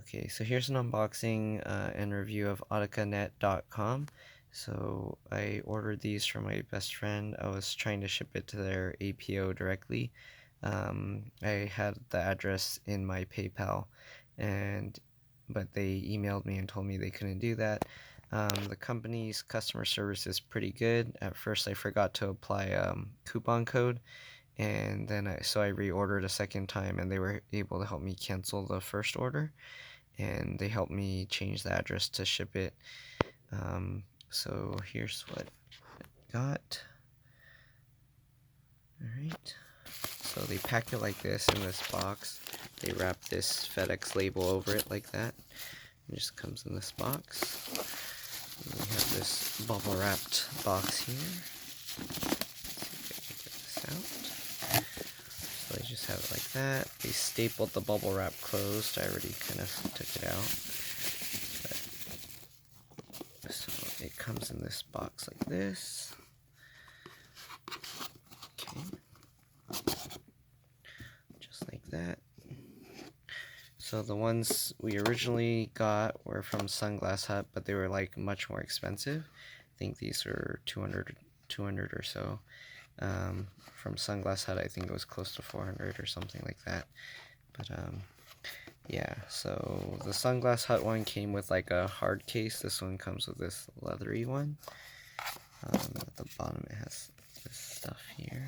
Okay, so here's an unboxing and review of auticanet.com. So I ordered these from my best friend. I was trying to ship it to their APO directly. I had the address in my PayPal, but they emailed me and told me they couldn't do that. The company's customer service is pretty good. At first I forgot to apply a coupon code, and then I reordered a second time, and they were able to help me cancel the first order, and they helped me change the address to ship it. So here's what I got. Alright, so they pack it like this in this box. They wrap this FedEx label over it like that. It just comes in this box. And we have this bubble wrapped box here. Let's see if I can get this out. So they just have it like that. They stapled the bubble wrap closed. I already kind of took it out. So it comes in this box like this. Okay. Just like that. So the ones we originally got were from Sunglass Hut, but they were like much more expensive. I think these are 200 or so. From Sunglass Hut, I think it was close to 400 or something like that. But yeah, so the Sunglass Hut one came with like a hard case. This one comes with this leathery one. At the bottom it has this stuff here.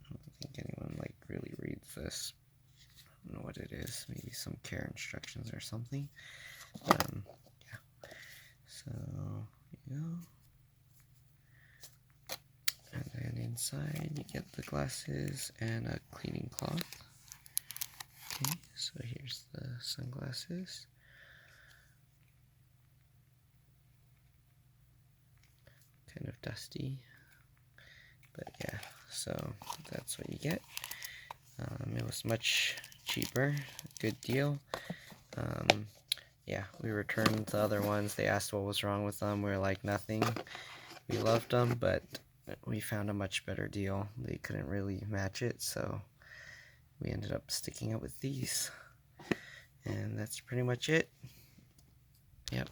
I don't think anyone like really reads this. I don't know what it is. Maybe some care instructions or something. Yeah. So here you go. And then inside you get the glasses and a cleaning cloth. Okay, so here's the sunglasses. Kind of dusty, but yeah, so that's what you get. It was much cheaper, good deal. Yeah, we returned the other ones. They asked what was wrong with them. We were like, nothing. We loved them, but we found a much better deal. They couldn't really match it, so we ended up sticking up with these. And that's pretty much it. Yep.